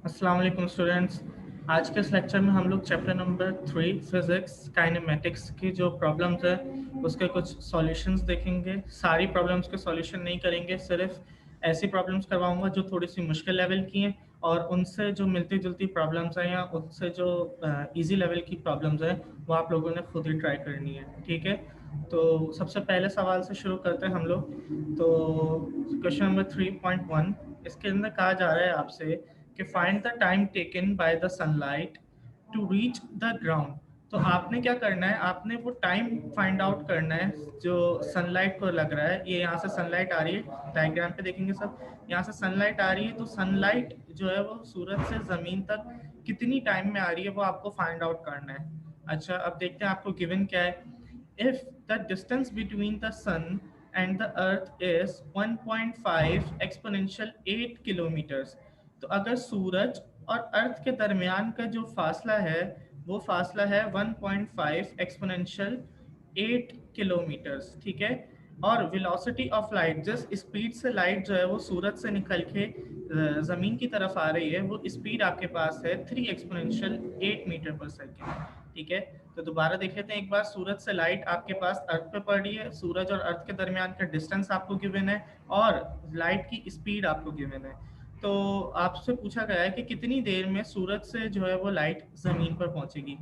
अस्सलाम वालेकुम स्टूडेंट्स। आज के इस लेक्चर में हम लोग चैप्टर नंबर 3 फिजिक्स काइनेमेटिक्स की जो प्रॉब्लम्स है उसके कुछ सॉल्यूशंस देखेंगे। सारी प्रॉब्लम्स के सॉल्यूशन नहीं करेंगे, सिर्फ ऐसी प्रॉब्लम्स करवाऊंगा जो थोड़ी सी मुश्किल लेवल की हैं और उनसे जो मिलती जुलती प्रॉब्लम्स हैं या उनसे जो इजी लेवल की प्रॉब्लम्स हैं वो आप लोगों ने खुद ही ट्राई करनी है। ठीक है, तो सबसे पहले सवाल से शुरू करते हैं हम लोग। तो क्वेश्चन नंबर 3.1, इसके अंदर कहा जा रहा है आपसे कि find the time taken by the sunlight to reach the ground. तो आपने क्या करना है, आपने वो टाइम फाइंड आउट करना है जो सनलाइट को लग रहा है। ये यहाँ से सनलाइट आ रही है, डायग्राम पे देखेंगे सब, यहाँ से सनलाइट आ रही है। तो सनलाइट जो है वो सूरज से जमीन तक कितनी टाइम में आ रही है वो आपको फाइंड आउट करना है। अच्छा, अब देखते हैं आपको गिवन क्या है। If the distance between the sun and the earth is 1.5 exponential 8 kilometres, तो अगर सूरज और अर्थ के दरमियान का जो फासला है वो फासला है 1.5 एक्सपोनेंशियल 8 किलोमीटर्स। ठीक है, और वेलोसिटी ऑफ लाइट, जिस स्पीड से लाइट जो है वो सूरज से निकल के ज़मीन की तरफ आ रही है, वो स्पीड आपके पास है 3 एक्सपोनेंशियल 8 मीटर पर सेकेंड। ठीक है, तो दोबारा देख लेते हैं एक बार। सूरज से लाइट आपके पास अर्थ पे पड़ रही है, सूरज और अर्थ के दरमियान का डिस्टेंस आपको गिवन है और लाइट की स्पीड आपको गिवन है। तो आपसे पूछा गया है कि कितनी देर में सूरज से जो है वो लाइट ज़मीन पर पहुंचेगी।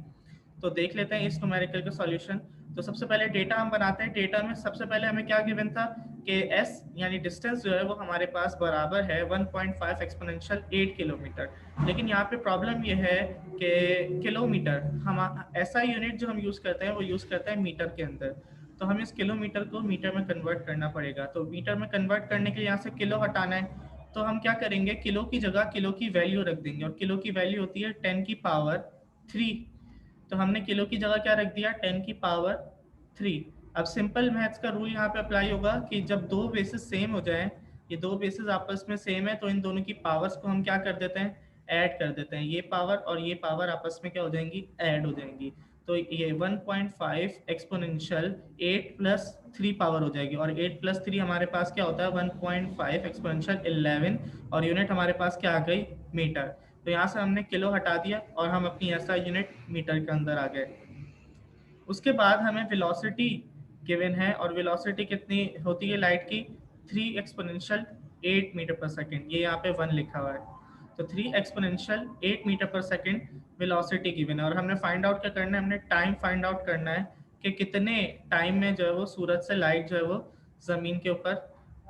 तो देख लेते हैं इस न्यूमेरिकल का सॉल्यूशन। तो सबसे पहले डेटा हम बनाते हैं। डेटा में सबसे पहले हमें क्या गिवन था कि s यानी डिस्टेंस जो है वो हमारे पास बराबर है 1.5 एक्सपोनेंशियल 8 किलोमीटर। लेकिन यहाँ पे प्रॉब्लम ये है कि किलोमीटर, हम ऐसा यूनिट जो हम यूज़ करते हैं वो यूज़ करते हैं मीटर के अंदर। तो हमें इस किलोमीटर को मीटर में कन्वर्ट करना पड़ेगा। तो मीटर में कन्वर्ट करने के लिए यहाँ से किलो हटाना है। तो हम क्या करेंगे, किलो की जगह किलो की वैल्यू रख देंगे और किलो की वैल्यू होती है 10⁻3। तो हमने किलो की जगह क्या रख दिया, 10⁻3। अब सिंपल मैथ्स का रूल यहाँ पे अप्लाई होगा कि जब दो बेसिस सेम हो जाएं, ये दो बेसिस आपस में सेम है, तो इन दोनों की पावर्स को हम क्या कर देते हैं, ऐड कर देते हैं। ये पावर और ये पावर आपस में क्या हो जाएंगी, ऐड हो जाएंगी। तो ये 1.5 एक्सपोनेंशियल 8 प्लस 3 पावर हो जाएगी और 8 प्लस 3 हमारे पास क्या होता है 1.5 एक्सपोनेंशियल 11 और यूनिट हमारे पास क्या आ गई, मीटर। तो यहाँ से हमने किलो हटा दिया और हम अपनी ऐसा यूनिट मीटर के अंदर आ गए। उसके बाद हमें वेलोसिटी गिवन है और वेलोसिटी कितनी होती है लाइट की, 3 एक्सपोनेंशियल 8 मीटर पर सेकेंड। ये यहाँ पे 1 लिखा हुआ है। तो 3 exponential 8 metre per second velocity given है और हमने फाइंड आउट क्या करना है, हमने टाइम फाइंड आउट करना है कि कितने टाइम में जो है वो सूरज से लाइट जो है वो ज़मीन के ऊपर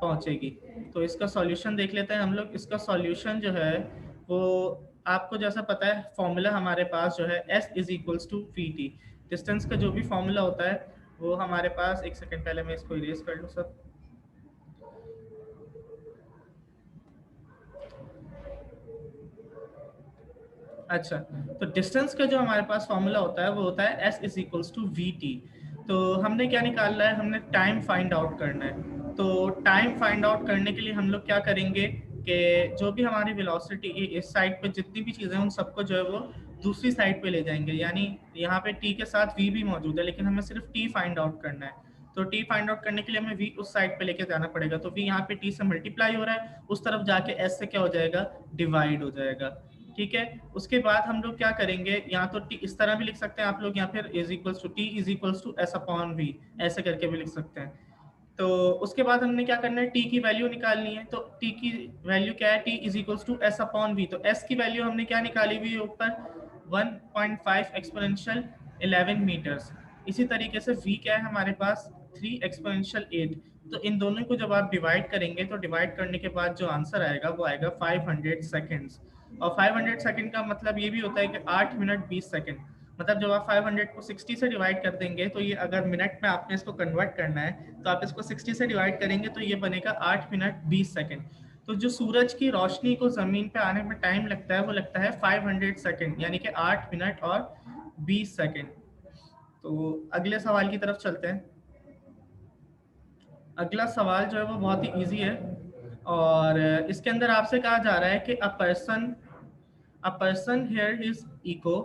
पहुंचेगी। तो इसका सॉल्यूशन देख लेते हैं हम लोग। इसका सॉल्यूशन जो है वो आपको जैसा पता है, फॉर्मूला हमारे पास जो है S is equals to v t. Distance का जो भी फॉर्मूला होता है वो हमारे पास, एक सेकंड पहले मैं इसको इरेज कर लूँ सब। अच्छा, तो डिस्टेंस का जो हमारे पास फॉर्मूला होता है वो होता है S is equals to v t. तो हमने क्या निकालना है, हमने टाइम फाइंड आउट करना है। तो टाइम फाइंड आउट करने के लिए हम लोग क्या करेंगे कि जो भी हमारी वेलोसिटी इस साइड पे जितनी भी चीज़ें उन सबको जो है वो दूसरी साइड पे ले जाएंगे। यानी यहाँ पे t के साथ v भी मौजूद है लेकिन हमें सिर्फ t फाइंड आउट करना है। तो t फाइंड आउट करने के लिए हमें v उस साइड पे लेके जाना पड़ेगा। तो v यहाँ पे t से मल्टीप्लाई हो रहा है, उस तरफ जाके s से क्या हो जाएगा, डिवाइड हो जाएगा। ठीक है, उसके बाद हम लोग क्या करेंगे, यहाँ तो t इस तरह भी लिख सकते हैं आप लोग, या फिर is equals to t is equals to s upon v, ऐसे करके भी लिख सकते हैं। तो उसके बाद हमने क्या करना है, t की वैल्यू निकालनी है। तो t की वैल्यू क्या है, t is equals to s upon v। तो s की वैल्यू हमने क्या निकाली हुई है ऊपर, 1.5 एक्सपोनेंशियल 11 मीटर्स। इसी तरीके से v क्या है हमारे पास, 3 एक्सपोनेंशियल 8। तो इन दोनों को जब आप डिवाइड करेंगे तो डिवाइड करने के बाद जो आंसर आएगा वो आएगा 500 सेकेंड्स। और 500 सेकेंड का मतलब ये भी होता है कि 8 मिनट 20 सेकेंड। मतलब जब आप 500 को 60 से डिवाइड कर देंगे तो ये अगर मिनट में आपने इसको कन्वर्ट करना है तो आप इसको 60 से डिवाइड करेंगे तो ये बनेगा 8 मिनट 20 सेकेंड। तो जो सूरज की रोशनी को ज़मीन पे आने में टाइम लगता है वो लगता है 500 सेकेंड, यानी कि 8 मिनट और 20 सेकेंड। तो अगले सवाल की तरफ चलते हैं। अगला सवाल जो है वो बहुत ही ईजी है और इसके अंदर आपसे कहा जा रहा है कि a person here is echo.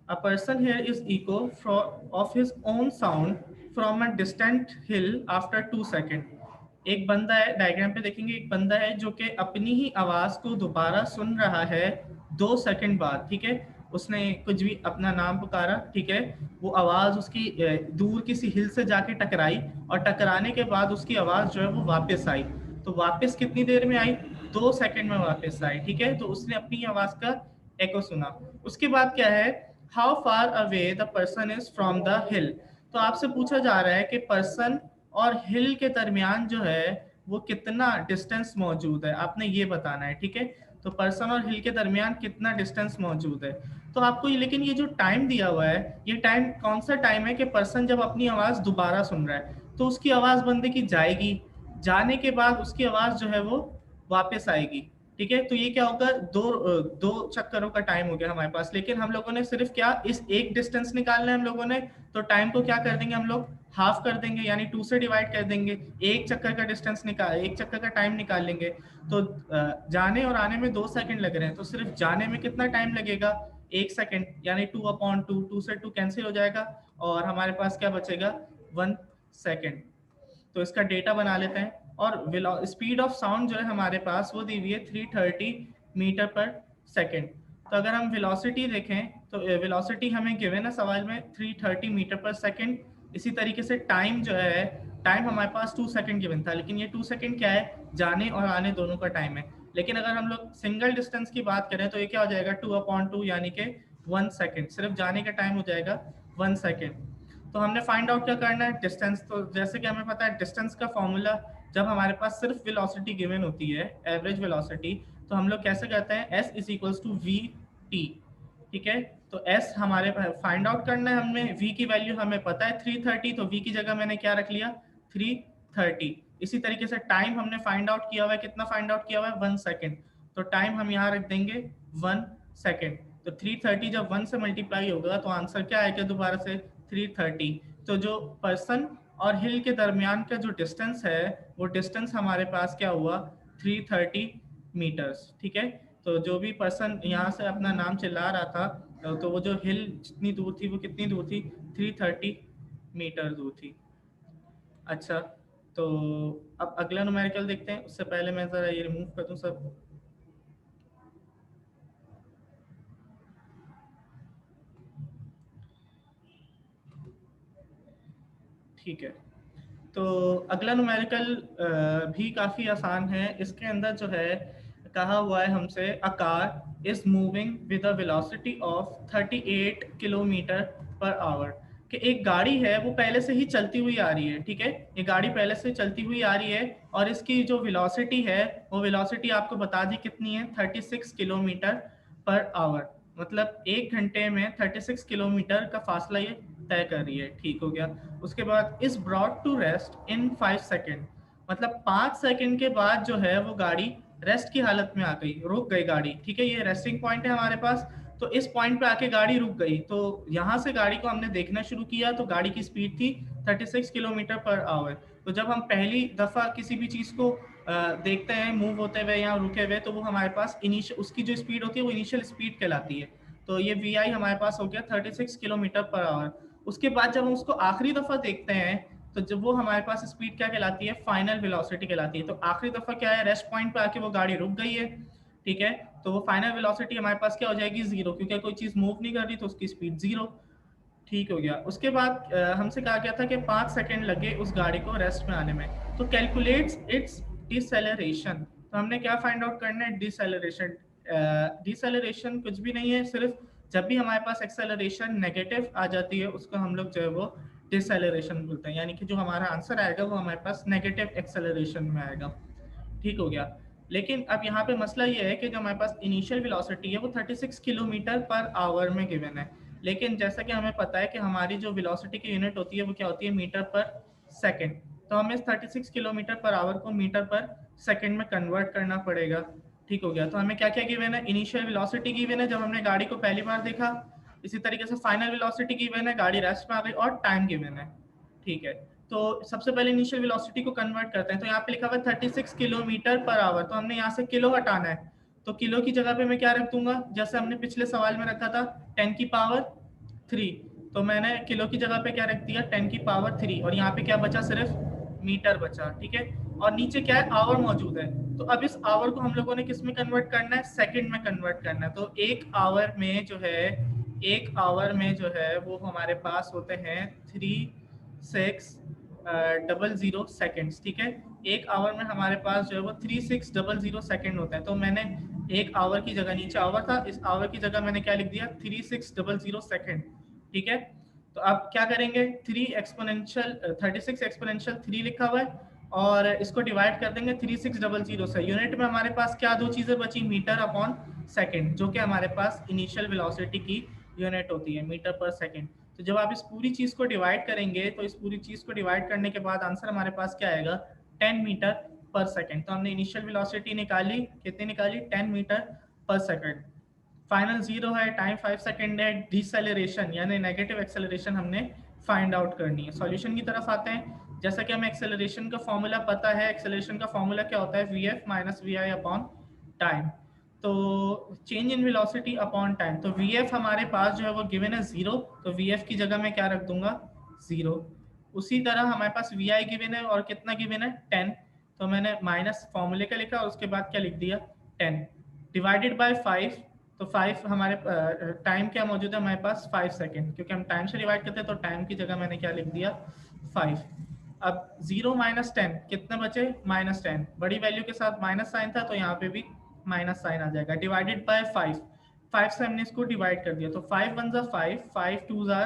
A person here is echo of his own sound from a distant hill after 2 seconds. एक बंदा है, डायग्राम पे देखेंगे, एक बंदा है जो कि अपनी ही आवाज को दोबारा सुन रहा है 2 सेकंड बाद, ठीक है। उसने कुछ भी अपना नाम पुकारा, ठीक है, वो आवाज उसकी दूर किसी हिल से जाके टकराई, और टकराने के बाद उसकी आवाज जो है वो वापस आई। तो वापस कितनी देर में आई? 2 सेकंड में वापस आई, ठीक है। तो उसने अपनी आवाज का एको सुना। उसके बाद क्या है, how far away the person is from the हिल। तो आपसे पूछा जा रहा है कि पर्सन और हिल के दरमियान जो है वो कितना डिस्टेंस मौजूद है, आपने ये बताना है, ठीक है। तो पर्सन और हिल के दरमियान कितना डिस्टेंस मौजूद है। तो आपको ये, लेकिन ये जो टाइम दिया हुआ है, ये टाइम कौन सा टाइम है कि पर्सन जब अपनी आवाज दोबारा सुन रहा है, तो उसकी आवाज बंदे की जाएगी, जाने के बाद उसकी आवाज जो है वो वापस आएगी, ठीक है। तो ये क्या होगा, दो चक्करों का टाइम हो गया हमारे पास। लेकिन हम लोगों ने सिर्फ क्या, इस एक डिस्टेंस निकालना है हम लोगों ने, तो टाइम को क्या कर देंगे हम लोग, हाफ कर देंगे, यानी 2 से डिवाइड कर देंगे। एक चक्कर का डिस्टेंस निकाल, एक चक्कर का टाइम निकाल लेंगे। तो जाने और आने में 2 सेकंड लग रहे हैं, तो सिर्फ जाने में कितना टाइम लगेगा, 1 सेकंड, यानी 2/2, 2 से 2 कैंसिल हो जाएगा, और हमारे पास क्या बचेगा, 1 सेकंड। तो इसका डेटा बना लेते हैं। और स्पीड ऑफ साउंड जो है हमारे पास वो दी हुई है 330 मीटर पर सेकेंड। तो अगर हम वेलोसिटी देखें, तो वेलोसिटी हमें गिवन है सवाल में 330 मीटर पर सेकेंड। इसी तरीके से टाइम जो है, टाइम हमारे पास 2 सेकंड गिवन था, लेकिन ये 2 सेकंड क्या है, जाने और आने दोनों का टाइम है। लेकिन अगर हम लोग सिंगल डिस्टेंस की बात करें तो ये क्या हो जाएगा, 2/2, यानी कि 1 सेकंड, सिर्फ जाने का टाइम हो जाएगा 1 सेकंड। तो हमने फाइंड आउट क्या करना है, डिस्टेंस। तो जैसे कि हमें पता है डिस्टेंस का फॉर्मूला, जब हमारे पास सिर्फ वेलोसिटी गिवन होती है, एवरेज वेलोसिटी, तो हम लोग कैसे करते हैं, s is equals to v t, ठीक है। तो s हमारे फाइंड आउट करना है हमें, v की वैल्यू हमें पता है 330, तो v की जगह मैंने क्या रख लिया, 330। इसी तरीके से टाइम हमने फाइंड आउट किया हुआ है, कितना फाइंड आउट किया हुआ है, 1 सेकंड, तो टाइम हम यहाँ रख देंगे 1 सेकंड। तो 330 जब 1 से मल्टीप्लाई होगा तो आंसर क्या आएगा, दोबारा से 330। तो जो पर्सन और हिल के दरमियान का जो डिस्टेंस है, वो डिस्टेंस हमारे पास क्या हुआ, 330 मीटर्स, ठीक है। तो जो भी पर्सन यहाँ से अपना नाम चिल्ला रहा था, तो वो जो हिल जितनी दूर थी वो कितनी दूर थी, 330 मीटर दूर थी। अच्छा, तो अब अगला न्यूमेरिकल देखते हैं। उससे पहले मैं जरा ये रिमूव कर दूं सब। ठीक है, तो अगला न्यूमेरिकल भी काफ़ी आसान है। इसके अंदर जो है कहा हुआ है हमसे, a car is moving with a velocity of 38 kilometre per hour. कि एक गाड़ी है वो पहले से ही चलती हुई आ रही है, ठीक है, ये गाड़ी पहले से चलती हुई आ रही है, और इसकी जो वेलोसिटी है वो वेलोसिटी आपको बता दी कितनी है, 36 किलोमीटर पर आवर। मतलब 1 घंटे में 36 किलोमीटर का फासला ये तय कर रही है, ठीक हो गया। उसके बाद is brought to rest in 5 second, मतलब 5 सेकेंड के बाद जो है वो गाड़ी रेस्ट की हालत में आ गई, रुक गई गाड़ी, ठीक है। ये रेस्टिंग पॉइंट है हमारे पास, तो इस पॉइंट पे आके गाड़ी रुक गई। तो यहाँ से गाड़ी को हमने देखना शुरू किया, तो गाड़ी की स्पीड थी 36 किलोमीटर पर आवर। तो जब हम पहली दफ़ा किसी भी चीज़ को देखते हैं मूव होते हुए या रुके हुए, तो वो हमारे पास इनिशियल, उसकी जो स्पीड होती है वो इनिशियल स्पीड कहलाती है। तो ये वी आई हमारे पास हो गया 36 किलोमीटर पर आवर। उसके बाद जब हम उसको आखिरी दफ़ा देखते हैं, तो जब वो हमारे पास स्पीड क्या कहलाती है, फाइनल वेलोसिटी कहलाती है। तो आखिरी दफ़ा क्या है, रेस्ट पॉइंट पे आके वो गाड़ी रुक गई है, ठीक है। तो वो फाइनल वेलोसिटी हमारे पास क्या हो जाएगी, 0, क्योंकि कोई चीज़ मूव नहीं कर रही तो उसकी स्पीड 0, ठीक हो गया। उसके बाद हमसे कहा गया था कि 5 सेकंड लगे उस गाड़ी को रेस्ट में आने में। तो कैलकुलेट्स इट्स डिसेलरेशन। तो हमने क्या फाइंड आउट करना है, डिसेलरेशन। डिसेलरेशन कुछ भी नहीं है, सिर्फ जब भी हमारे पास एक्सेलरेशन नेगेटिव आ जाती है उसको हम लोग जो है वो डिसेलरेशन बोलते हैं, यानी कि जो हमारा आंसर आएगा वो हमारे पास नेगेटिव एक्सेलरेशन में आएगा, ठीक हो गया। लेकिन अब यहाँ पे मसला ये है कि जो हमारे पास इनिशियल वेलोसिटी है वो 36 किलोमीटर पर आवर में गिवन है, लेकिन जैसा कि हमें पता है कि हमारी जो वेलोसिटी की यूनिट होती है वो क्या होती है, मीटर पर सेकंड। तो हमें 36 किलोमीटर पर आवर को मीटर पर सेकंड में कन्वर्ट करना पड़ेगा, ठीक हो गया। तो हमें क्या क्या गिवन है, इनिशियल वेलोसिटी गिवन है जब हमने गाड़ी को पहली बार देखा, इसी तरीके से फाइनल वेलोसिटी गिवन है, गाड़ी रेस्ट में आ गई, और टाइम गिवन है, ठीक है। तो सबसे पहले इनिशियल वेलोसिटी को कन्वर्ट करते हैं। तो यहाँ पे लिखा हुआ है 36 किलोमीटर पर आवर, तो हमने यहाँ से किलो हटाना है। तो किलो की जगह पे मैं क्या रख दूंगा, जैसे हमने पिछले सवाल में रखा था 10 की पावर 3, तो मैंने किलो की जगह पे क्या रख दिया, 10 की पावर 3, और यहाँ पे क्या बचा, सिर्फ मीटर बचा, ठीक है। और नीचे क्या है, आवर मौजूद है। तो अब इस आवर को हम लोगों ने किस में कन्वर्ट करना है, सेकंड में कन्वर्ट करना है। तो एक आवर में जो है, एक आवर में जो है वो हमारे पास होते हैं 3600 सेकेंड्स, ठीक है। एक आवर में हमारे पास जो है वो 3600 सेकेंड होता है। तो मैंने एक आवर की जगह, नीचे आवर था, इस आवर की जगह मैंने क्या लिख दिया, 3600 सेकेंड, ठीक है। तो अब क्या करेंगे, 36 एक्सपोनेंशियल 3 लिखा हुआ है और इसको डिवाइड कर देंगे 3600 से। यूनिट में हमारे पास क्या दो चीजें बची, मीटर अपॉन सेकंड, जो कि हमारे पास इनिशियल वेलोसिटी की यूनिट होती है, मीटर पर सेकंड। तो जब आप इस पूरी चीज को डिवाइड करेंगे तो इस पूरी चीज को डिवाइड करने के बाद आंसर हमारे पास क्या आएगा, 10 मीटर पर सेकंड। तो हमने इनिशियल वेलोसिटी निकाली, कितनी निकाली, 10 मीटर पर सेकंड। फाइनल 0 है, टाइम 5 सेकंड है। डिसेलरेशन यानी नेगेटिव एक्सेलरेशन हमने फाइंड आउट करनी है। सॉल्यूशन की तरफ आते हैं। जैसा कि हमें एक्सेलरेशन का फॉर्मूला पता है, एक्सेलरेशन का फॉर्मूला क्या होता है, vf minus we I upon time. तो change in velocity upon time, तो vf हमारे पास जो है वो गिवन है 0, तो vf की जगह मैं क्या रख दूंगा, 0। उसी तरह हमारे पास vi गिवन है और कितना गिवन है, 10। तो मैंने माइनस फॉर्मूले का लिखा और उसके बाद क्या लिख दिया, 10 डिवाइडेड बाय 5। तो 5 हमारे टाइम क्या मौजूद है हमारे पास, 5 सेकेंड, क्योंकि हम टाइम से डिवाइड करते हैं तो टाइम की जगह मैंने क्या लिख दिया, 5। अब 0 माइनस 10 कितने बचे, -10। बड़ी वैल्यू के साथ माइनस साइन था तो यहाँ पे भी माइनस साइन आ जाएगा। डिवाइडेड बाय 5, 5 से हमने इसको डिवाइड कर दिया, तो 5 1 ज़ा 5, 5 2 ज़ा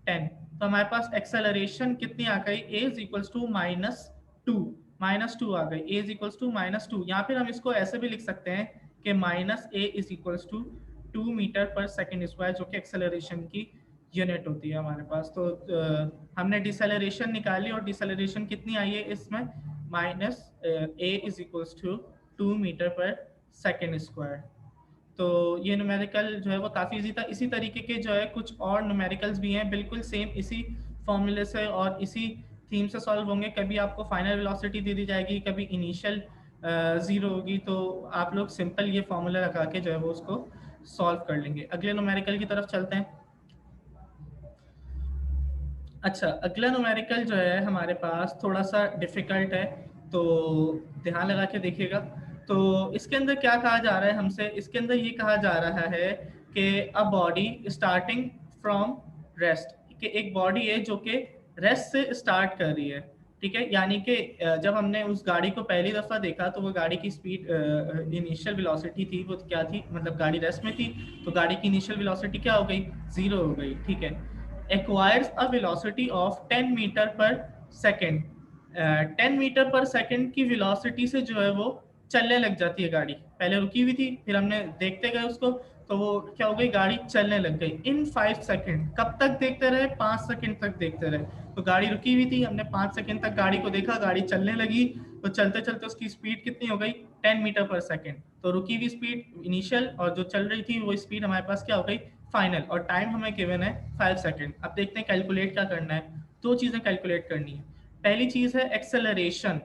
10। तो हमारे पास एक्सेलरेशन कितनी आ गई, a इज इक्वल्स टू -2, -2 आ गई, a इज इक्वल्स टू -2। या फिर हम इसको ऐसे भी लिख सकते हैं कि -a is equals to 2 metre per second square, जो कि एक्सेलरेशन की यूनिट होती है हमारे पास। तो हमने डिसेलरेशन निकाली और डिसेलरेशन कितनी आई है इसमें, -a is equals to 2 metre per second square. तो ये न्यूमेरिकल जो है वो काफ़ी इजी था। इसी तरीके के जो है कुछ और न्यूमेरिकल्स भी हैं, बिल्कुल सेम इसी फॉर्मूले से और इसी थीम से सॉल्व होंगे। कभी आपको फाइनल वेलोसिटी दे दी जाएगी, कभी इनिशियल 0 होगी, तो आप लोग सिंपल ये फॉर्मूला लगा के जो है वो उसको सॉल्व कर लेंगे। अगले न्यूमेरिकल की तरफ चलते हैं। अच्छा, अगला न्यूमेरिकल जो है हमारे पास थोड़ा सा डिफिकल्ट है, तो ध्यान लगा के देखिएगा। तो इसके अंदर क्या कहा जा रहा है हमसे, इसके अंदर ये कहा जा रहा है कि a body starting from rest, कि एक बॉडी है जो कि रेस्ट से स्टार्ट कर रही है, ठीक है। यानी कि जब हमने उस गाड़ी को पहली दफ़ा देखा तो वो गाड़ी की स्पीड, इनिशियल वेलोसिटी थी वो क्या थी, मतलब गाड़ी रेस्ट में थी, तो गाड़ी की इनिशियल वेलोसिटी क्या हो गई, 0 हो गई, ठीक है। Acquires a velocity of 10 metre per second, 10 metre per second की वेलोसिटी से जो है वो चलने लग जाती है गाड़ी। पहले रुकी हुई थी, फिर हमने देखते गए उसको, तो वो क्या हो गई, गाड़ी चलने लग गई इन 5 सेकेंड। कब तक देखते रहे, 5 सेकेंड तक देखते रहे। तो गाड़ी रुकी हुई थी, हमने 5 सेकेंड तक गाड़ी को देखा, गाड़ी चलने लगी, तो चलते चलते उसकी स्पीड कितनी हो गई, 10 मीटर पर सेकेंड। तो रुकी हुई स्पीड इनिशियल और जो चल रही थी वो स्पीड हमारे पास क्या हो गई, फाइनल। और टाइम हमें गिवन है 5 सेकेंड। अब देखते हैं कैलकुलेट क्या करना है। दो चीज़ें कैलकुलेट करनी है। पहली चीज़ है एक्सेलरेशन,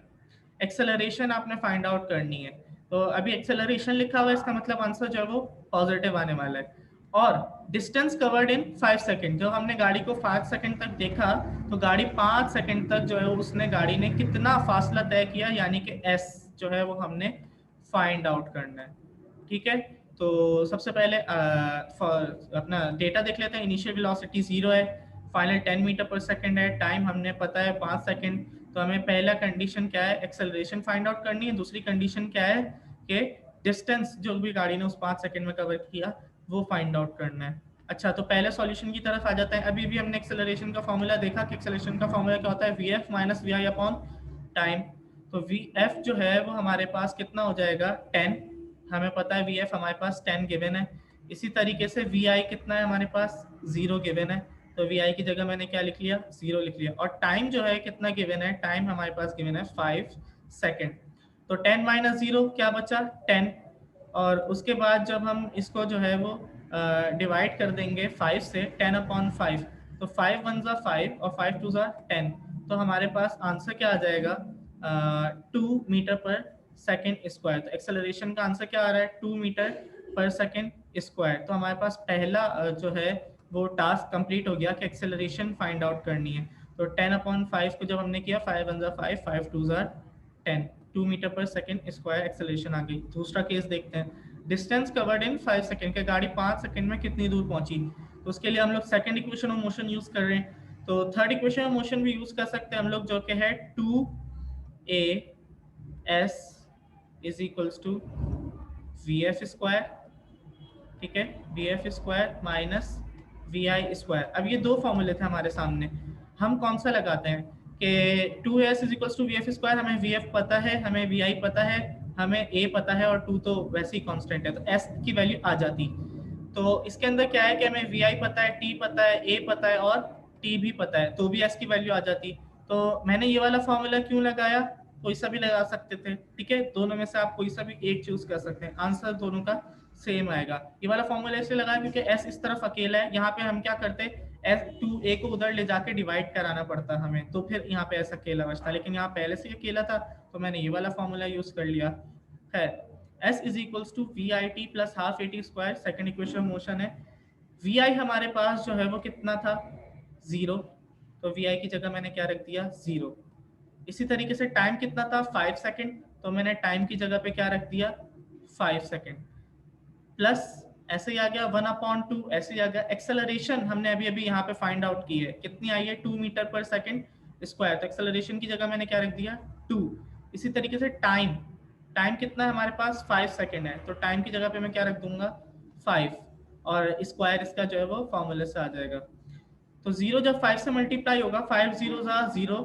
एक्सेलरेशन आपने फाइंड आउट करनी है। तो अभी एक्सेलरेशन लिखा हुआ है, इसका मतलब आंसर जो है वो पॉजिटिव आने वाला है। और डिस्टेंस कवर्ड इन 5 सेकेंड, जो हमने गाड़ी को 5 सेकेंड तक देखा, तो गाड़ी 5 सेकेंड तक जो है उसने, गाड़ी ने कितना फासला तय किया, यानी कि s जो है वो हमने फाइंड आउट करना है, ठीक है। तो सबसे पहले अपना डेटा देख लेते हैं। इनिशियल वेलोसिटी 0 है, फाइनल 10 मीटर पर सेकेंड है, टाइम हमने पता है 5 सेकेंड। तो हमें पहला कंडीशन क्या है, एक्सेलरेशन फाइंड आउट करनी है। दूसरी कंडीशन क्या है कि डिस्टेंस जो भी गाड़ी ने उस 5 सेकेंड में कवर किया वो फाइंड आउट करना है। अच्छा, तो पहले सॉल्यूशन की तरफ आ जाते हैं। अभी भी हमने एक्सेलरेशन का फॉर्मूला देखा कि एक्सेलरेशन का फॉर्मूला क्या होता है, v F minus we I upon time. तो वी एफ जो है वो हमारे पास कितना हो जाएगा, 10। हमें पता है वी एफ हमारे पास 10 गिवन है। इसी तरीके से वी आई कितना है हमारे पास, 0 गिवन है। तो वी आई की जगह मैंने क्या लिख लिया, 0 लिख लिया। और टाइम जो है कितना गिवन है, टाइम हमारे पास गिवन है 5 सेकेंड। तो 10 माइनस 0 क्या बचा, 10। और उसके बाद जब हम इसको जो है वो डिवाइड कर देंगे 5 से, 10 अपॉन 5, तो 5 1 ज़ा 5 और 5 2 ज़ा 10। तो हमारे पास आंसर क्या आ जाएगा, 2 मीटर पर सेकेंड स्क्वायर। तो एक्सेलरेशन का आंसर क्या आ रहा है, 2 मीटर पर सेकेंड स्क्वायर। तो हमारे पास पहला जो है वो टास्क कंप्लीट हो गया कि एक्सेलरेशन फाइंड आउट करनी है। तो 10 अपॉन 5 को जब हमने किया, 5 1 ज़ा 5, 5 2 ज़ा 10 2 metre per second square acceleration आ गई। दूसरा केस देखते हैं, डिस्टेंस कवर्ड इन 5 सेकेंड के गाड़ी 5 सेकेंड में कितनी दूर पहुंची, तो उसके लिए हम लोग second equation of motion use कर रहे हैं। तो थर्ड इक्वेशन ऑफ मोशन भी यूज कर सकते हैं हम लोग, जो कि है 2as is equals to vf square, ठीक है, vf square minus vi square. अब ये दो फॉर्मूले थे हमारे सामने, हम कौन सा लगाते हैं कि 2s is equals to vf square, हमें vf पता है, हमें vi पता है, हमें a पता है और 2 तो वैसे ही कांस्टेंट है, तो s की वैल्यू आ जाती। तो इसके अंदर क्या है कि हमें vi पता है, t पता है, a पता है और t भी पता है, तो भी s की वैल्यू आ जाती। तो मैंने ये वाला फॉर्मूला क्यों लगाया, कोई सा भी लगा सकते थे, ठीक है, दोनों में से आप कोई सा भी एक चूज कर सकते हैं, आंसर दोनों का सेम आएगा। ये वाला फॉर्मूला इसलिए लगाया क्योंकि s इस तरफ अकेला है, यहाँ पे हम क्या करते s 2a को उधर ले जाके डिवाइड कराना पड़ता हमें, तो फिर यहाँ पे s अकेला बचता, लेकिन यहाँ पहले से अकेला था तो मैंने ये वाला फॉर्मूला यूज कर लिया है। s is equals to v i t plus half a t square, second equation motion है। वी आई हमारे पास जो है वो कितना था, 0, तो वी आई की जगह मैंने क्या रख दिया, 0। इसी तरीके से टाइम कितना था, 5 सेकेंड, तो मैंने टाइम की जगह पे क्या रख दिया, 5 सेकेंड, प्लस ऐसे ही आ गया 1/2, ऐसे ही आ गया। एक्सेलरेशन हमने अभी अभी यहाँ पे फाइंड आउट की है, कितनी आई है, 2 मीटर पर सेकेंड स्क्वायर, तो एक्सेलरेशन की जगह मैंने क्या रख दिया, 2। इसी तरीके से टाइम, टाइम कितना है हमारे पास, 5 सेकेंड है, तो टाइम की जगह पे मैं क्या रख दूंगा, 5, और स्क्वायर इसका जो है वो फॉर्मूले से आ जाएगा। तो 0 जब 5 से मल्टीप्लाई होगा, 5 0 0,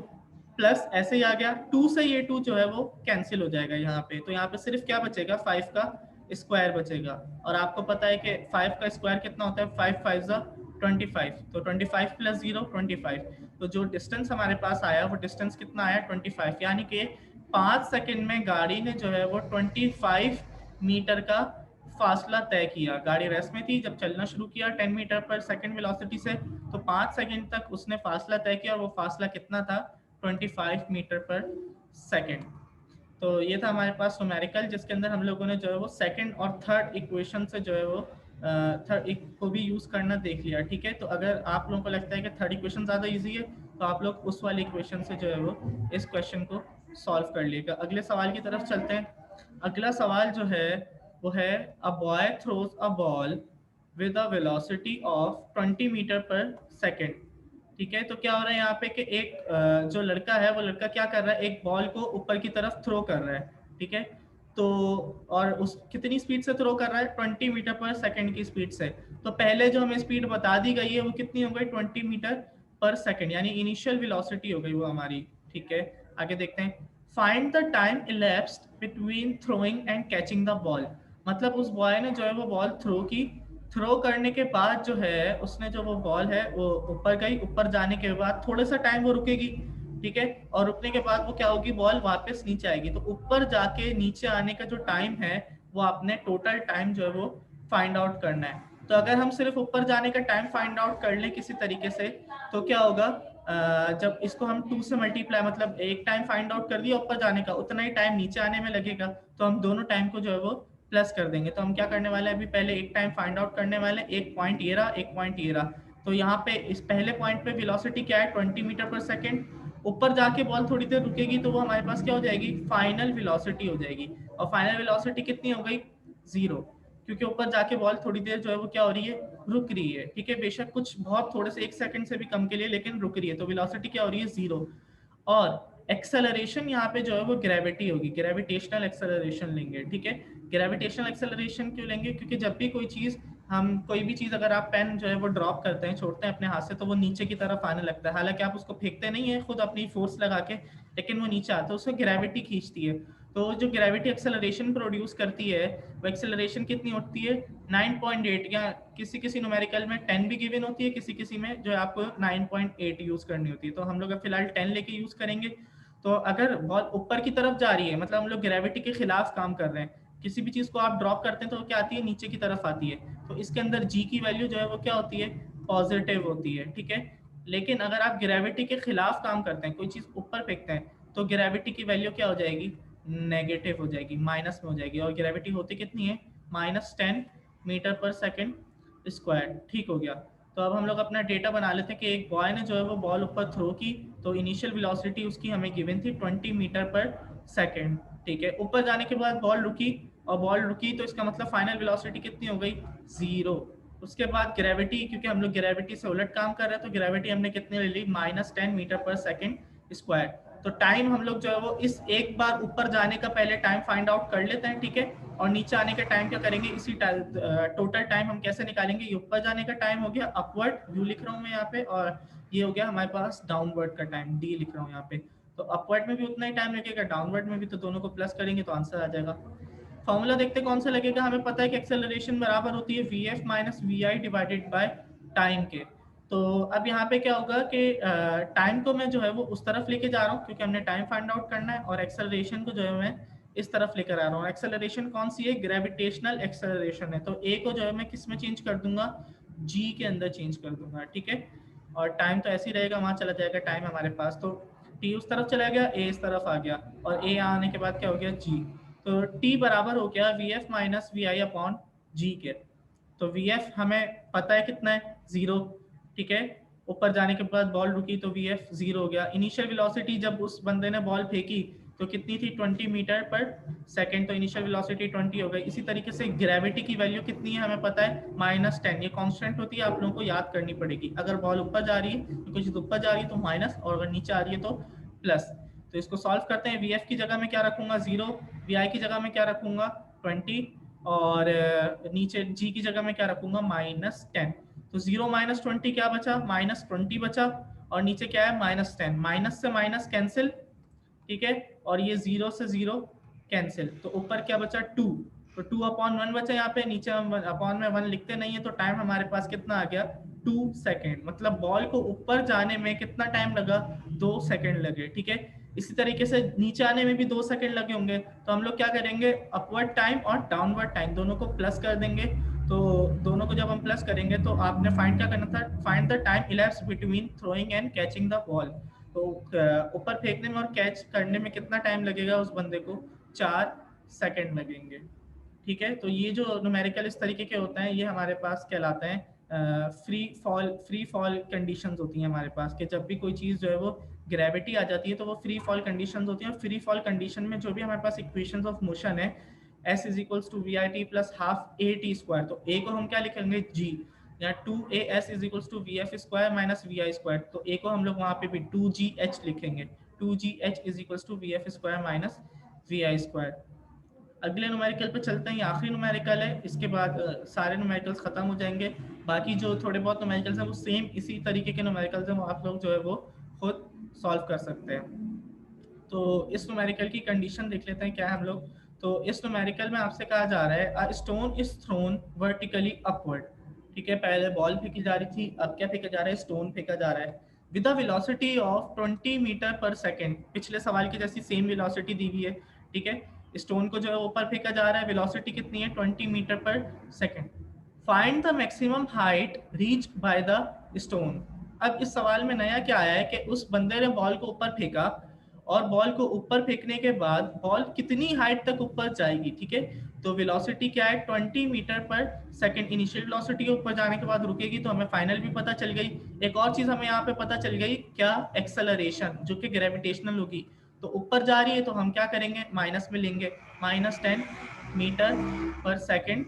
प्लस ऐसे ही आ गया 2 से, ये 2 जो है वो कैंसिल हो जाएगा यहाँ पे, तो यहाँ पे सिर्फ क्या बचेगा, 5 का स्क्वायर बचेगा। और आपको पता है कि 5 का स्क्वायर कितना होता है, 5 5 25, तो 25 प्लस 0 25, तो जो डिस्टेंस हमारे पास आया वो डिस्टेंस कितना आया, 25, यानी कि 5 सेकंड में गाड़ी ने जो है वो 25 मीटर का फासला तय किया। गाड़ी रेस में थी, जब चलना शुरू किया 10 मीटर पर सेकंड वेलोसिटी से, तो 5 सेकंड तक उसने फासला तय किया, और वो फासला कितना था, 25 मीटर पर सेकंड। तो ये था हमारे पास न्यूमेरिकल, जिसके अंदर हम लोगों ने जो है वो सेकंड और थर्ड इक्वेशन से जो है वो थर्ड को भी यूज करना देख लिया, ठीक है। तो अगर आप लोगों को लगता है कि थर्ड इक्वेशन ज़्यादा इजी है, तो आप लोग उस वाले इक्वेशन से जो है वो इस क्वेश्चन को सॉल्व कर लीजिएगा। अगले सवाल की तरफ चलते हैं। अगला सवाल जो है वो है, a boy throws a ball with a velocity of 20 metre per second, ठीक है। तो क्या हो रहा है यहाँ पे कि एक जो लड़का है वो लड़का क्या कर रहा है, एक बॉल को ऊपर की तरफ थ्रो कर रहा है, ठीक है। तो और उस कितनी स्पीड से थ्रो कर रहा है, 20 मीटर पर सेकंड की स्पीड से। तो पहले जो हमें स्पीड बता दी गई है वो कितनी हो गई, 20 मीटर पर सेकंड, यानी इनिशियल वेलोसिटी हो गई वो हमारी, ठीक है। आगे देखते हैं, find the time elapsed between throwing and catching the ball. मतलब उस बॉय ने जो है वो बॉल थ्रो की, थ्रो करने के बाद जो है उसने जो वो बॉल है वो ऊपर गई, ऊपर जाने के बाद थोड़ा सा टाइम वो रुकेगी, ठीक है, और रुकने के बाद वो क्या होगी, बॉल वापस नीचे आएगी। तो ऊपर जाके नीचे आने का जो टाइम है वो आपने टोटल टाइम जो है वो फाइंड आउट करना है। तो अगर हम सिर्फ ऊपर जाने का टाइम फाइंड आउट कर लें किसी तरीके से, तो क्या होगा, जब इसको हम 2 से मल्टीप्लाई, मतलब एक टाइम फाइंड आउट कर दिया ऊपर जाने का, उतना ही टाइम नीचे आने में लगेगा, तो हम दोनों टाइम को जो है वो प्लस कर देंगे। तो हम क्या करने वाले हैं, अभी पहले एक टाइम फाइंड आउट करने वाले, एक पॉइंट ये रहा, एक पॉइंट ये रहा। तो यहाँ पे इस पहले पॉइंट पे वेलोसिटी क्या है, 20 मीटर पर सेकेंड। ऊपर जाके बॉल थोड़ी देर रुकेगी तो वो हमारे पास क्या हो जाएगी, फाइनल वेलोसिटी हो जाएगी। और फाइनल वेलोसिटी कितनी हो गई, 0, क्योंकि ऊपर जाके बॉल थोड़ी देर जो है वो क्या हो रही है, रुक रही है, ठीक है। बेशक कुछ बहुत थोड़े से 1 सेकंड से भी कम के लिए, लेकिन रुक रही है, तो वेलोसिटी क्या हो रही है, 0। और एक्सेलरेशन यहाँ पे जो है वो ग्रेविटी होगी, ग्रेविटेशनल एक्सेलरेशन लेंगे, ठीक है। ग्रेविटेशनल एक्सेलरेशन क्यों लेंगे, क्योंकि जब भी कोई चीज़, हम कोई भी चीज़ अगर आप पेन जो है वो ड्रॉप करते हैं, छोड़ते हैं अपने हाथ से, तो वो नीचे की तरफ आने लगता है। हालांकि आप उसको फेंकते नहीं है खुद अपनी फोर्स लगा के, लेकिन वो नीचे आता है, उसको ग्रेविटी खींचती है। तो जो ग्रेविटी एक्सेलरेशन प्रोड्यूस करती है, वो एक्सेलरेशन कितनी होती है, 9.8, या किसी किसी न्यूमेरिकल में 10 भी गिवन होती है, किसी किसी में जो है आपको 9.8 यूज करनी होती है। तो हम लोग फिलहाल 10 लेके यूज करेंगे। तो अगर बॉल ऊपर की तरफ जा रही है, मतलब हम लोग ग्रेविटी के खिलाफ काम कर रहे हैं, किसी भी चीज को आप ड्रॉप करते हैं तो वो क्या आती है, नीचे की तरफ आती है। तो इसके अंदर जी की वैल्यू जो है वो क्या होती है, पॉजिटिव होती है, ठीक है। लेकिन अगर आप ग्रेविटी के खिलाफ काम करते हैं, कोई चीज ऊपर फेंकते हैं, तो ग्रेविटी की वैल्यू क्या हो जाएगी, नेगेटिव हो जाएगी, माइनस में हो जाएगी। और ग्रेविटी होती कितनी है, -10 मीटर पर सेकेंड स्क्वायर, ठीक हो गया। तो अब हम लोग अपना डेटा बना लेते हैं कि एक बॉय ने जो है वो बॉल ऊपर थ्रो की, तो इनिशियल वेलोसिटी उसकी हमें गिवन थी 20 मीटर पर सेकेंड, ठीक है। ऊपर जाने के बाद बॉल रुकी, और बॉल रुकी तो इसका मतलब फाइनल वेलोसिटी कितनी हो गई, 0। उसके बाद ग्रेविटी, क्योंकि हम लोग ग्रेविटी से उलट काम कर रहे हैं, तो ग्रेविटी हमने कितनी ले ली, -10 मीटर पर सेकेंड स्क्वायर। तो टाइम हम लोग जो है वो इस एक बार ऊपर जाने का पहले टाइम फाइंड आउट कर लेते हैं, ठीक है। और नीचे आने का टाइम क्या करेंगे, इसी टोटल टाइम हम कैसे निकालेंगे, ये ऊपर जाने का टाइम हो गया अपवर्ड, व्यू लिख रहा हूँ मैं यहाँ पे, और ये हो गया हमारे पास डाउनवर्ड का टाइम, डी लिख रहा हूँ यहाँ पे। तो अपवर्ड में भी उतना ही टाइम लगेगा, डाउनवर्ड में भी, तो दोनों को प्लस करेंगे तो आंसर आ जाएगा। फॉर्मूला देखते कौन सा लगेगा, हमें पता है कि एक्सेलरेशन बराबर होती है v F minus we I divided by time के। तो अब यहाँ पे क्या होगा कि टाइम को मैं जो है वो उस तरफ लेके जा रहा हूँ, क्योंकि हमने टाइम फाइंड आउट करना है, और एक्सेलरेशन को जो है मैं इस तरफ लेकर आ रहा हूँ। एक्सेलरेशन कौन सी है, ग्रेविटेशनल एक्सेलरेशन है, तो ए को जो है मैं किस में चेंज कर दूंगा, जी के अंदर चेंज कर दूंगा, ठीक है। और टाइम तो ऐसे ही रहेगा, वहां चला जाएगा टाइम हमारे पास, तो टी उस तरफ चला गया, ए इस तरफ आ गया, और ए आने के बाद क्या हो गया, जी। तो टी बराबर हो गया V F minus we I upon G के। तो वी एफ हमें पता है कितना है, 0, ठीक है। ऊपर जाने के बाद बॉल रुकी तो वी एफ 0 हो गया। इनिशियल वेलोसिटी जब उस बंदे ने बॉल फेंकी तो कितनी थी, 20 मीटर पर सेकेंड, तो इनिशियल वेलोसिटी 20 हो गई। इसी तरीके से ग्रेविटी की वैल्यू कितनी है हमें पता है, -10। ये कांस्टेंट होती है, आप लोगों को याद करनी पड़ेगी। अगर बॉल ऊपर जा रही है तो कुछ ऊपर जा रही है तो माइनस, और अगर नीचे आ रही है तो प्लस। तो इसको सॉल्व करते हैं, वी एफ की जगह में क्या रखूंगा, 0, वी आई की जगह में क्या रखूंगा, 20, और नीचे जी की जगह में क्या रखूंगा, -10। तो 0 - 20 क्या बचा, -20 बचा, और नीचे क्या है, -10। माइनस से माइनस कैंसिल, ठीक है, और ये 0 से 0 कैंसिल, तो ऊपर क्या बचा, 2। तो 2/1 बचा यहाँ पे, नीचे हम अपॉन में 1 लिखते नहीं है, तो टाइम हमारे पास कितना आ गया, 2 सेकेंड। मतलब बॉल को ऊपर जाने में कितना टाइम लगा, 2 सेकेंड लगे, ठीक है। इसी तरीके से नीचे आने में भी 2 सेकेंड लगे होंगे, तो हम लोग क्या करेंगे, अपवर्ड टाइम और डाउनवर्ड टाइम दोनों को प्लस कर देंगे। तो दोनों को जब हम प्लस करेंगे तो आपने फाइंड क्या करना था, find the time elapse between throwing and catching the ball. तो ऊपर फेंकने में और कैच करने में कितना टाइम लगेगा उस बंदे को, 4 सेकेंड लगेंगे, ठीक है। तो ये जो न्यूमेरिकल इस तरीके के होते हैं, ये हमारे पास कहलाते हैं फ्री फॉल कंडीशंस होती हैं हमारे पास, कि जब भी कोई चीज़ जो है वो ग्रेविटी आ जाती है तो वो फ्री फॉल कंडीशंस होती हैं। और फ्री फॉल कंडीशन में जो भी हमारे पास इक्वेशंस ऑफ मोशन है, s is equals to v i t plus half a t square, तो ए को हम क्या लिखेंगे, जी, या 2as is equals to V F square minus we I square, तो ए को हम लोग वहाँ पे भी 2gh लिखेंगे, 2gh is equals to V F square minus we I square. अगले न्यूमेरिकल पे चलते हैं, ये आखिरी न्यूमेरिकल है, इसके बाद सारे न्यूमेरिकल्स खत्म हो जाएंगे। बाकी जो थोड़े बहुत न्यूमेरिकल्स हैं वो सेम इसी तरीके के न्यूमेरिकल्स हैं, वो आप लोग जो है वो खुद सॉल्व कर सकते हैं। तो इस न्यूमेरिकल की कंडीशन देख लेते हैं क्या है हम लोग। तो इस न्यूमेरिकल में आपसे कहा जा रहा है a stone is thrown vertically upward, ठीक है। पहले बॉल फेंकी जा रही थी, अब क्या फेंका जा रहा है, स्टोन फेंका जा रहा है with a velocity of 20 metre per second. पिछले सवाल की जैसी सेम वेलोसिटी दी हुई है, ठीक है। स्टोन को जो है ऊपर फेंका जा रहा है, वेलोसिटी कितनी है, 20 metre per second. Find the maximum height reach by the stone. अब इस सवाल में नया क्या आया है कि उस बंदे ने बॉल को ऊपर फेंका, और बॉल को ऊपर फेंकने के बाद बॉल कितनी हाइट तक ऊपर जाएगी, ठीक है। तो वेलोसिटी क्या है, 20 metre per second initial velocity, ऊपर जाने के बाद रुकेगी, तो हमें फाइनल भी पता चल गई। एक और चीज हमें यहाँ पे पता चल गई, क्या, एक्सेलरेशन, जो कि ग्रेविटेशनल होगी। तो ऊपर जा रही है तो हम क्या करेंगे, माइनस में लेंगे, -10 मीटर पर सेकेंड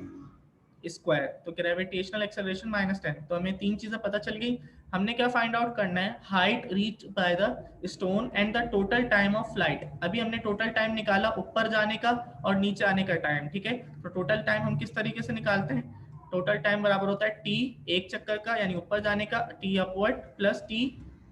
स्क्वायर, तो ग्रेविटेशनल एक्सेलरेशन -10। तो हमें तीन चीजें पता चल गई। हमने क्या फाइंड आउट करना है, height reach by the stone and the total time of flight. अभी हमने टोटल टाइम निकाला ऊपर जाने का और नीचे आने का टाइम, ठीक है। तो टोटल टाइम हम किस तरीके से निकालते हैं, टोटल टाइम बराबर होता है टी एक चक्कर का यानी ऊपर जाने का, T upward plus T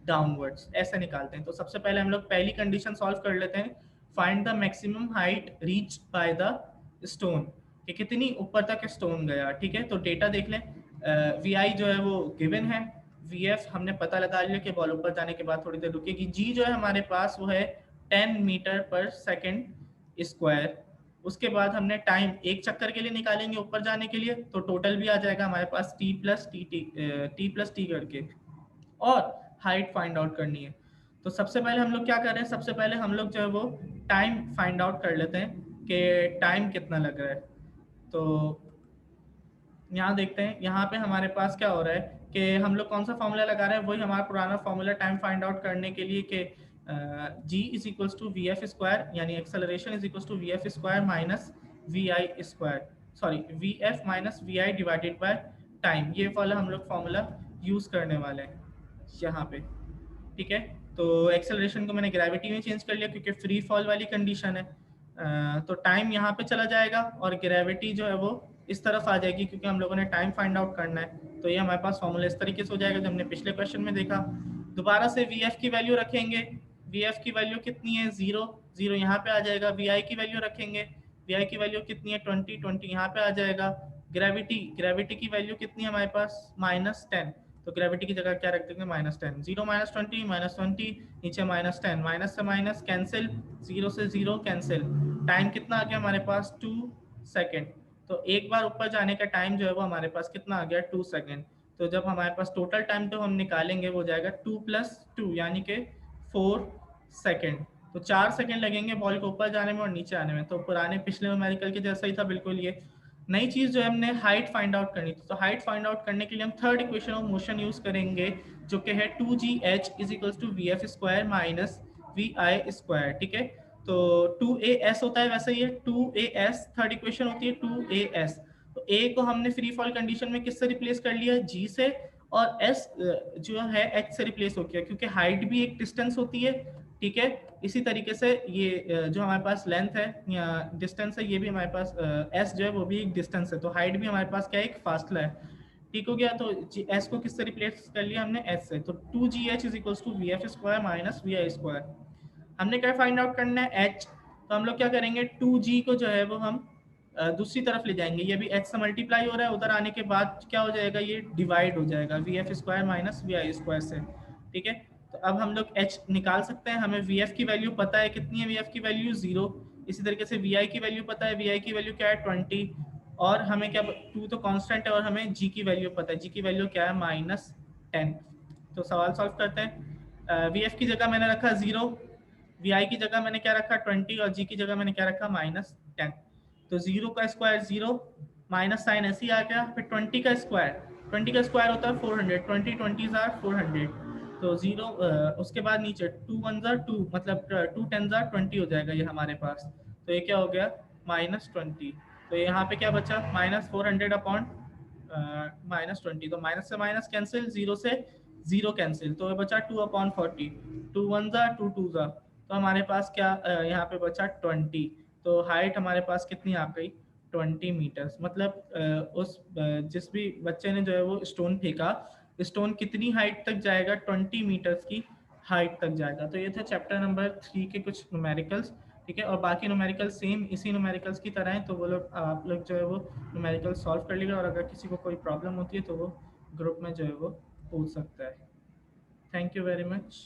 downwards, ऐसे निकालते हैं। तो सबसे पहले हम लोग पहली कंडीशन सॉल्व कर लेते हैं, find the maximum height reach by the stone, कि कितनी ऊपर तक स्टोन गया, ठीक है। तो डेटा देख लें, वी आई जो है वो गिवन है, वी एफ हमने पता लगा लिया कि बॉल ऊपर जाने के बाद थोड़ी देर रुकेगी, जी जो है हमारे पास वो है 10 मीटर पर सेकेंड स्क्वायर। उसके बाद हमने टाइम एक चक्कर के लिए निकालेंगे ऊपर जाने के लिए, तो टोटल भी आ जाएगा हमारे पास टी प्लस टी करके, और हाइट फाइंड आउट करनी है। तो सबसे पहले हम लोग क्या कर रहे हैं, सबसे पहले हम लोग जो है वो टाइम फाइंड आउट कर लेते हैं कि टाइम कितना लग रहा है। तो यहाँ देखते हैं, यहाँ पे हमारे पास क्या हो रहा है कि हम लोग कौन सा फॉर्मूला लगा रहे हैं, वही हमारा पुराना फॉर्मूला टाइम फाइंड आउट करने के लिए, कि G is equals to V F square, यानी acceleration is equals to V F square minus we I square, sorry V F minus we I divided by time. ये वाला हम लोग formula use करने वाले हैं यहाँ पे, ठीक है। तो एक्सेलरेशन को मैंने ग्रेविटी में चेंज कर लिया क्योंकि फ्री फॉल वाली कंडीशन है। तो टाइम यहाँ पे चला जाएगा और ग्रेविटी जो है वो इस तरफ आ जाएगी क्योंकि हम लोगों ने टाइम फाइंड आउट करना है। तो ये हमारे पास फॉर्मूला इस तरीके से हो जाएगा जो हमने पिछले क्वेश्चन में देखा। दोबारा से वी एफ की वैल्यू रखेंगे, वी एफ की वैल्यू कितनी है, 0, 0 यहाँ पे आ जाएगा। वी आई की वैल्यू रखेंगे, वी आई की वैल्यू कितनी है, 20, 20 यहाँ पे आ जाएगा। ग्रेविटी, ग्रेविटी की वैल्यू कितनी है हमारे पास, -10, तो ग्रेविटी की जगह क्या रख देंगे, -10। 0 -20 -20, नीचे -10, माइनस से माइनस कैंसिल, 0 से 0 कैंसिल। टाइम कितना आ गया हमारे पास, 2 सेकेंड। तो एक बार ऊपर जाने का टाइम जो है वो हमारे पास कितना आ गया, 2 सेकेंड। तो जब हमारे पास टोटल टाइम तो हम निकालेंगे वो जाएगा 2 + 2 यानी कि 4 सेकेंड। तो 4 सेकेंड लगेंगे बॉल को ऊपर जाने में और नीचे आने में। तो पुराने पिछले न्यूमेरिकल के जैसा ही था बिल्कुल। ये नई चीज जो है हमने हाइट फाइंड आउट करनी थी। तो हाइट फाइंड आउट करने के लिए हम third equation of motion use करेंगे जो कि है 2gh is equals to V F square minus we I square, ठीक है। तो 2as होता है वैसे ये 2as, थर्ड इक्वेशन होती है 2as। तो a को हमने फ्री फॉल कंडीशन में किससे रिप्लेस कर लिया, g से, और s जो है h से रिप्लेस हो गया क्योंकि हाइट भी एक डिस्टेंस होती है, ठीक है। इसी तरीके से ये जो हमारे पास लेंथ है या डिस्टेंस है, ये भी हमारे पास s जो है वो भी एक डिस्टेंस है। तो हाइट भी हमारे पास क्या है, एक फासला है, ठीक हो गया। तो s को किससे रिप्लेस कर लिया हमने, s से। तो 2gh is equals to V F square minus we I square. हमने क्या फाइंड आउट करना है, h। तो हम लोग क्या करेंगे, 2g को जो है वो हम दूसरी तरफ ले जाएंगे। ये भी h से मल्टीप्लाई हो रहा है, उधर आने के बाद क्या हो जाएगा, ये डिवाइड हो जाएगा v F square minus we I square से, ठीक है। तो अब हम लोग h निकाल सकते हैं। हमें वी एफ की वैल्यू पता है, कितनी है वी एफ की वैल्यू, 0। इसी तरीके से वी आई की वैल्यू पता है, वी आई की वैल्यू क्या है, 20। और हमें क्या, 2 तो कांस्टेंट है, और हमें g की वैल्यू पता है, g की वैल्यू क्या है, -10। तो सवाल सॉल्व करते हैं। वी एफ की जगह मैंने रखा 0, वी आई की जगह मैंने क्या रखा 20, और जी की जगह मैंने क्या रखा -10। तो 0 का स्क्वायर 0, माइनस साइन ऐसे ही आ गया। फिर 20 का स्क्वायर, 20 का स्क्वायर होता है 400, 20 20 आर 400। तो 0 उसके बाद नीचे 2 1 2, मतलब 2 10 20 हो जाएगा ये हमारे पास। तो ये क्या हो गया, -20। तो यहाँ पे क्या बचा, -400 अपॉन -20। तो माइनस से माइनस कैंसिल, 0 से 0 कैंसिल, तो ये बचा 2/40। 2 1 2 2 तो हमारे पास क्या यहाँ पे बचा 20। तो हाइट हमारे पास कितनी आ गई, 20 मीटर्स। मतलब जिस भी बच्चे ने जो है वो स्टोन फेंका, स्टोन कितनी हाइट तक जाएगा, 20 मीटर्स की हाइट तक जाएगा। तो ये थे चैप्टर नंबर 3 के कुछ न्यूमेरिकल्स, ठीक है। और बाकी न्यूमेरिकल सेम इसी न्यूमेरिकल्स की तरह है, तो वो लोग आप लोग जो है वो न्यूमेरिकल सॉल्व कर लीजिए। और अगर किसी को कोई प्रॉब्लम होती है तो वो ग्रुप में जो है वो पूछ सकता है। Thank you very much.